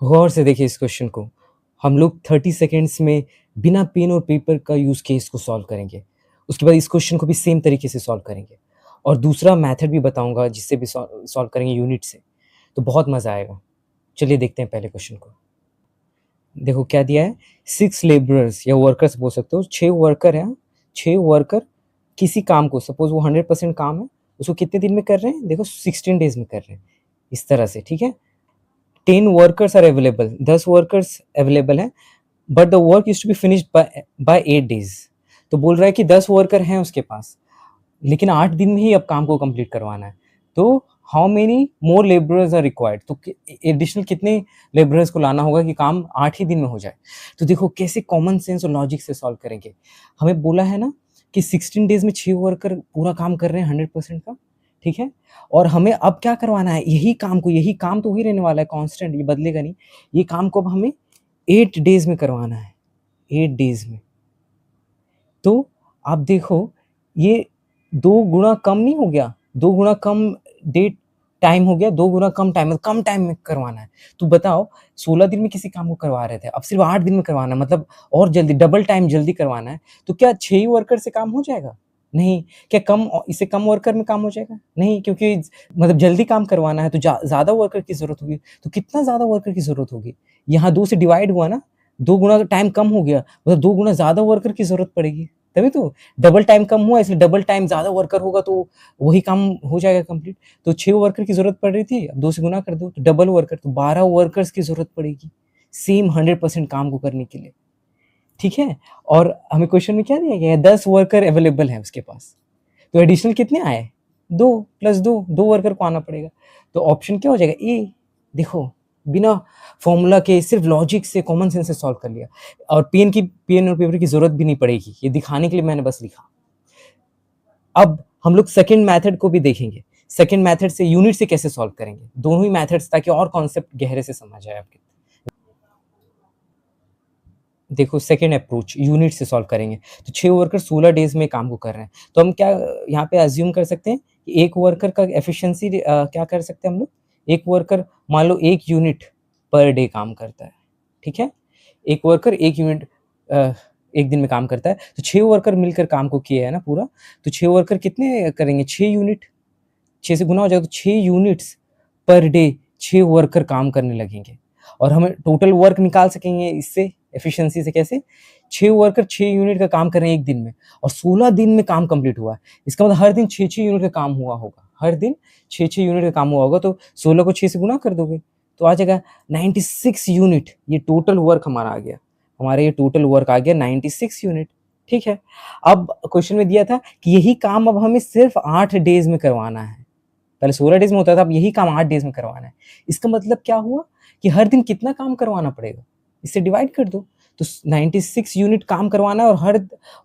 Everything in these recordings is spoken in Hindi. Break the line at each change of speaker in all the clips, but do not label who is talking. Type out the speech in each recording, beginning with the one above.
गौर से देखिए इस क्वेश्चन को। हम लोग 30 सेकंड्स में बिना पेन और पेपर का यूज़ केस को सॉल्व करेंगे। उसके बाद इस क्वेश्चन को भी सेम तरीके से सॉल्व करेंगे और दूसरा मेथड भी बताऊँगा जिससे भी सॉल्व करेंगे यूनिट से, तो बहुत मज़ा आएगा। चलिए देखते हैं पहले क्वेश्चन को। देखो क्या दिया है, 6 लेबरर्स या वर्कर्स बोल सकते हो, 6 वर्कर हैं, 6 वर्कर किसी काम को, सपोज़ वो 100% काम है, उसको कितने दिन में कर रहे हैं? देखो 16 डेज़ में कर रहे हैं, इस तरह से, ठीक है? 10 workers are available, 10 workers available हैं, but the work is to be finished by 8 days. तो बोल रहा है कि 10 वर्कर हैं उसके पास, लेकिन 8 दिन में ही अब काम को कंप्लीट करवाना है। तो how many more labourers are required, तो एडिशनल कितने लेबरर्स को लाना होगा कि काम 8 ही दिन में हो जाए। तो देखो कैसे कॉमन सेंस और लॉजिक से सॉल्व करेंगे। हमें बोला है ना कि 16 डेज में 6 वर्कर पूरा काम कर रहे हैं 100% का, ठीक है? और हमें अब क्या करवाना है, यही काम को, यही काम तो वही रहने वाला है कांस्टेंट, ये बदलेगा नहीं। ये काम को अब हमें 8 डेज में करवाना है, 8 डेज में। तो आप देखो ये 2 गुना कम नहीं हो गया, 2 गुना कम डेट टाइम हो गया, 2 गुना कम टाइम में करवाना है। तो बताओ 16 दिन में किसी काम को करवा रहे थे, अब सिर्फ 8 दिन में करवाना है, मतलब और जल्दी, डबल टाइम जल्दी करवाना है। तो क्या 6 ही वर्कर से काम हो जाएगा? नहीं। क्या इससे कम वर्कर में काम हो जाएगा? नहीं, क्योंकि मतलब जल्दी काम करवाना है तो ज़्यादा वर्कर की ज़रूरत होगी। तो कितना ज़्यादा वर्कर की ज़रूरत होगी? यहाँ 2 से डिवाइड हुआ ना, 2 गुना टाइम कम हो गया, मतलब 2 गुना ज़्यादा वर्कर की ज़रूरत पड़ेगी। तभी तो डबल टाइम कम हुआ, इसलिए डबल टाइम ज़्यादा वर्कर होगा तो वही काम हो जाएगा कंप्लीट। तो 6 वर्कर की ज़रूरत पड़ रही थी, अब 2 से गुना कर दो तो डबल वर्कर, तो 12 वर्कर्स की ज़रूरत पड़ेगी सेम 100% काम को करने के लिए, ठीक है? और हमें क्वेश्चन में क्या दिया गया है, 10 वर्कर अवेलेबल है उसके पास। तो एडिशनल कितने आए? 2 + 2, 2 वर्कर को आना पड़ेगा। तो ऑप्शन क्या हो जाएगा? ए। देखो बिना फॉर्मूला के सिर्फ लॉजिक से, कॉमन सेंस से सॉल्व कर लिया और पेन और पेपर की ज़रूरत भी नहीं पड़ेगी। ये दिखाने के लिए मैंने बस लिखा। अब हम लोग सेकंड मेथड को भी देखेंगे। सेकंड मेथड से यूनिट से कैसे सॉल्व करेंगे, दोनों ही मेथड्स, ताकि और कॉन्सेप्ट गहरे से समझ आए आपके। देखो सेकंड अप्रोच यूनिट से सॉल्व करेंगे। तो 6 वर्कर 16 डेज में काम को कर रहे हैं, तो हम क्या यहाँ पे अज्यूम कर सकते हैं कि एक वर्कर का एफिशिएंसी क्या कर सकते हैं हम लोग, एक वर्कर मान लो 1 यूनिट पर डे काम करता है, ठीक है? एक वर्कर 1 यूनिट 1 दिन में काम करता है, तो 6 वर्कर मिलकर काम को किए है ना पूरा, तो 6 वर्कर कितने करेंगे, 6 यूनिट, 6 से गुना हो जाएगा तो 6 यूनिट्स पर डे 6 वर्कर काम करने लगेंगे। और हमें टोटल वर्क निकाल सकेंगे इससे, एफिशिएंसी से कैसे, 6 वर्कर 6 यूनिट का काम कर रहे हैं 1 दिन में और 16 दिन में काम कंप्लीट हुआ है। इसका मतलब हर दिन 6-6 यूनिट का काम हुआ होगा, हर दिन 6-6 यूनिट का काम हुआ होगा, तो 16 को 6 से गुना कर दोगे तो आ जाएगा 96 यूनिट। ये टोटल वर्क हमारा आ गया, हमारा ये टोटल वर्क आ गया 96 यूनिट, ठीक है? अब क्वेश्चन में दिया था कि यही काम अब हमें सिर्फ 8 डेज़ में करवाना है। पहले 16 डेज़ में होता था, अब यही काम 8 डेज़ में करवाना है। इसका मतलब क्या हुआ कि हर दिन कितना काम करवाना पड़ेगा? इससे डिवाइड कर दो। तो 96 यूनिट काम करवाना है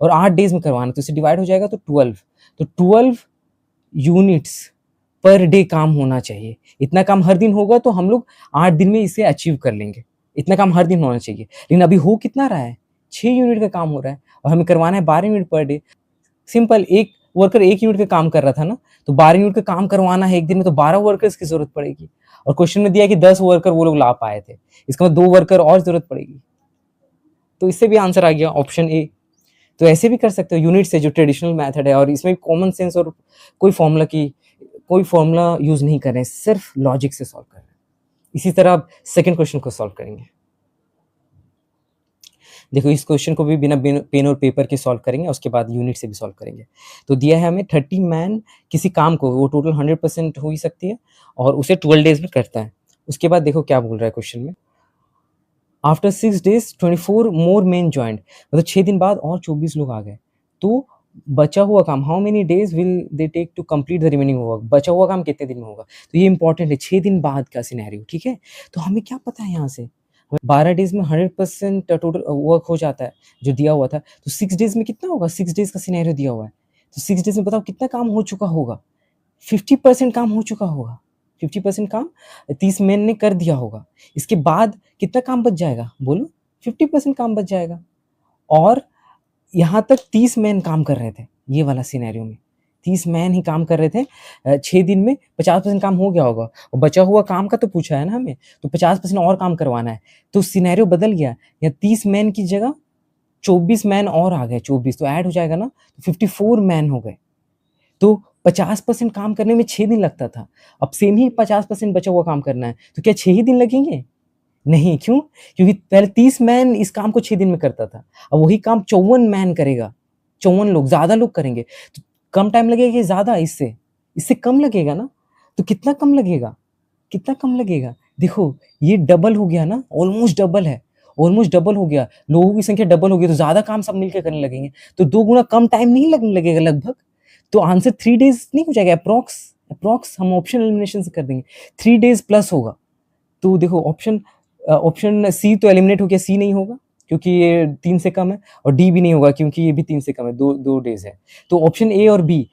और 8 डेज़ में करवाना है, तो इससे डिवाइड हो जाएगा तो 12। तो 12 यूनिट्स पर डे काम होना चाहिए। इतना काम हर दिन होगा तो हम लोग 8 दिन में इसे अचीव कर लेंगे। इतना काम हर दिन होना चाहिए। लेकिन अभी हो कितना रहा है? 6 यूनिट का काम हो रहा है और हमें करवाना है 12 यूनिट पर डे। सिंपल, एक वर्कर 1 यूनिट का काम कर रहा था ना, तो 12 यूनिट का काम करवाना है 1 दिन में, तो 12 वर्कर्स की ज़रूरत पड़ेगी और क्वेश्चन में दिया है कि 10 वर्कर वो लोग ला पाए थे। इसका मतलब 2 वर्कर और ज़रूरत पड़ेगी। तो इससे भी आंसर आ गया ऑप्शन ए। तो ऐसे भी कर सकते हो यूनिट से, जो ट्रेडिशनल मेथड है, और इसमें भी कॉमन सेंस और कोई फॉर्मूला यूज़ नहीं कर रहे हैं, सिर्फ लॉजिक से सॉल्व कर रहे हैं। इसी तरह आप सेकंड क्वेश्चन को सॉल्व करेंगे। देखो इस क्वेश्चन को भी बिना पेन और पेपर के सॉल्व करेंगे, उसके बाद यूनिट से भी सॉल्व करेंगे। तो दिया है हमें 30 मैन किसी काम को, वो टोटल 100% हो ही सकती है और उसे 12 डेज में करता है। उसके बाद देखो क्या बोल रहा है क्वेश्चन में, आफ्टर 6 डेज 24 मोर मेन ज्वाइंट, मतलब 6 दिन बाद और 24 लोग आ गए। तो बचा हुआ काम, how many days will they take to complete the remaining work, बचा हुआ काम कितने दिन में होगा। तो ये इंपॉर्टेंट है, 6 दिन बाद का सिनेरियो, ठीक है? तो हमें क्या पता है यहाँ से, 12 डेज में 100% टोटल वर्क हो जाता है जो दिया हुआ था, तो 6 डेज में कितना होगा, 6 डेज का सिनेरियो दिया हुआ है, तो 6 डेज में बताओ कितना काम हो चुका होगा, 50% काम हो चुका होगा, 50% काम 30 मैन ने कर दिया होगा। इसके बाद कितना काम बच जाएगा, बोलो? 50% काम बच जाएगा। और यहाँ तक 30 मैन काम कर रहे थे, ये वाला सिनेरियो में 30 मैन ही काम कर रहे थे 6 दिन में 50% काम हो गया होगा और बचा हुआ काम का तो पूछा है ना हमें, तो 50% और काम करवाना है। तो सिनेरियो बदल गया, यहाँ 30 मैन की जगह 24 मैन और आ गए, 24 तो ऐड हो जाएगा ना, तो 54 मैन हो गए। तो 50% काम करने में 6 दिन लगता था, अब सेम ही 50% बचा हुआ काम करना है, तो क्या 6 ही दिन लगेंगे? नहीं, क्यों? क्योंकि पहले 30 मैन इस काम को 6 दिन में करता था, अब वही काम 54 मैन करेगा, 54 लोग, ज़्यादा लोग करेंगे, तो कम टाइम लगेगा कि ज़्यादा इससे? इससे कम लगेगा ना, तो कितना कम लगेगा? कितना कम लगेगा? देखो, ये डबल हो गया ना, ऑलमोस्ट डबल हो गया, लोगों की संख्या डबल हो गई, तो ज़्यादा काम सब मिलके करने लगेंगे, तो 2 गुना कम टाइम नहीं लगने लगेगा लगभग? तो आंसर 3 डेज़ नहीं हो जाएगा एप्रॉक्स हम ऑप्शन एलिमिनेशन से कर देंगे, 3 डेज़ प्लस होगा। तो देखो ऑप्शन सी तो एलिमिनेट हो गया, सी नहीं होगा क्योंकि ये 3 से कम है और डी भी नहीं होगा क्योंकि ये भी 3 से कम है, 2 डेज़ है। तो ऑप्शन ए और बी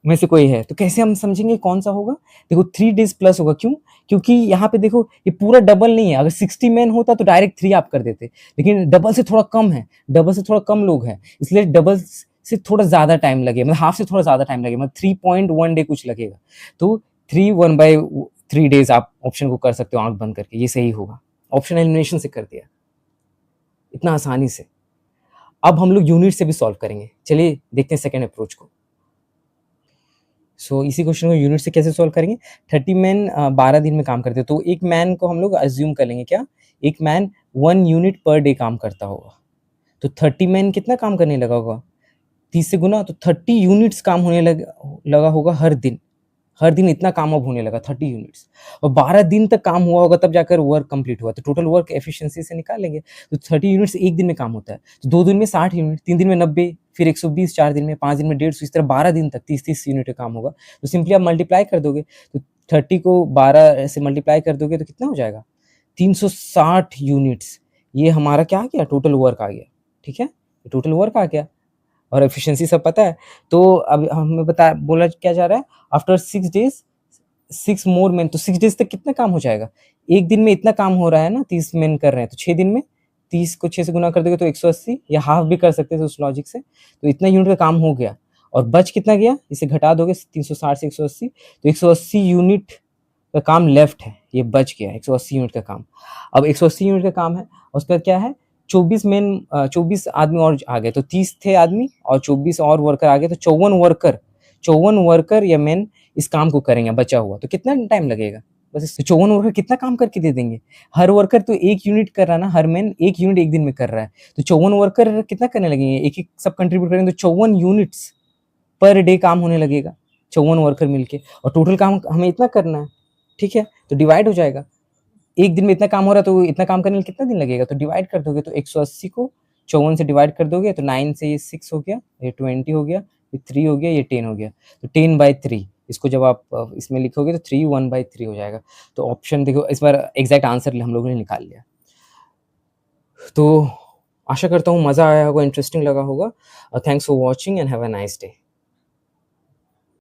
में से कोई है, तो कैसे हम समझेंगे कौन-सा होगा? देखो 3 डेज़ प्लस होगा, क्यों? क्योंकि यहाँ पे देखो ये पूरा डबल नहीं है, अगर 60 मैन होता तो डायरेक्ट 3 आप कर देते, लेकिन डबल से थोड़ा कम है, डबल से थोड़ा कम लोग हैं, इसलिए डबल से थोड़ा ज़्यादा टाइम लगेगा, मतलब हाफ से थोड़ा ज़्यादा टाइम लगेगा, मतलब 3.1 डे कुछ लगेगा। तो 3 डेज़ आप ऑप्शन को कर सकते हो आँख बंद करके, ये सही होगा। ऑप्शन एलिमिनेशन से कर दिया, इतना आसानी से। अब हम लोग यूनिट से भी सॉल्व करेंगे। चलिए देखते हैं सेकंड अप्रोच को। इसी क्वेश्चन को यूनिट से कैसे सॉल्व करेंगे? 30 मैन 12 दिन में काम करते हैं, तो एक मैन को हम लोग अज़्यूम कर लेंगे क्या? एक मैन 1 यूनिट पर डे काम करता होगा। तो 30 मैन कितना काम करने लगा होगा? 30 से गुना, तो 30 यूनिट्स काम होने लगा होगा हर दिन। हर दिन इतना काम अब होने लगा 30 यूनिट्स, और 12 दिन तक काम हुआ होगा तब जाकर वर्क कंप्लीट हुआ, तो टोटल वर्क एफिशिएंसी से निकाल लेंगे। तो 30 यूनिट्स एक दिन में काम होता है, तो 2 दिन में 60 यूनिट, 3 दिन में 90, फिर 120 4 दिन में, 5 दिन में 150, इस तरह 12 दिन तक 30-30 यूनिट का काम होगा। तो सिंपली आप मल्टीप्लाई कर दोगे, तो 30 को 12 से मल्टीप्लाई कर दोगे तो कितना हो जाएगा? 360 यूनिट्स। ये हमारा क्या आ गया? टोटल वर्क आ गया, ठीक है? टोटल वर्क आ गया और एफिशिएंसी सब पता है। तो अब हमें बोला क्या जा रहा है, आफ्टर 6 डेज़ 6 मोर मेन, तो 6 डेज़ तक कितना काम हो जाएगा? एक दिन में इतना काम हो रहा है ना, 30 मेन कर रहे हैं, तो 6 दिन में 30 को 6 से गुना कर दोगे तो 180, या हाफ भी कर सकते थे उस लॉजिक से। तो इतना यूनिट का काम हो गया, और बच कितना गया? इसे घटा दोगे 360 से 180, तो 180 यूनिट का काम लेफ्ट है, ये बच गया 180 यूनिट का काम। अब 180 यूनिट का काम है, उसके बाद क्या है? 24 आदमी और आ गए, तो 30 थे आदमी और 24 और वर्कर आ गए, तो 54 वर्कर या मेन इस काम को करेंगे बचा हुआ। तो कितना टाइम लगेगा? बस इस 54 वर्कर कितना काम करके दे देंगे? हर वर्कर तो 1 यूनिट कर रहा है ना, हर मैन 1 यूनिट 1 दिन में कर रहा है, तो 54 वर्कर कितना करने लगेंगे? एक-एक सब कंट्रीब्यूट करेंगे तो 54 यूनिट्स पर डे काम होने लगेगा, 54 वर्कर मिलके, और टोटल काम हमें इतना करना है, ठीक है? तो डिवाइड हो जाएगा। एक दिन में इतना काम हो रहा है, तो इतना काम करने में कितना दिन लगेगा? तो डिवाइड कर दोगे, तो 180 को 54 से डिवाइड कर दोगे, तो 9 से ये 6 हो गया, ये 20 हो गया, ये 3 हो गया, ये 10 हो गया, तो 10/3 इसको जब आप इसमें लिखोगे तो 3 1/3 हो जाएगा। तो ऑप्शन देखो, इस बार एग्ज़ैक्ट आंसर हम लोगों ने निकाल लिया। तो आशा करता हूँ मज़ा आया होगा, इंटरेस्टिंग लगा होगा। Thanks for watching and have a nice day.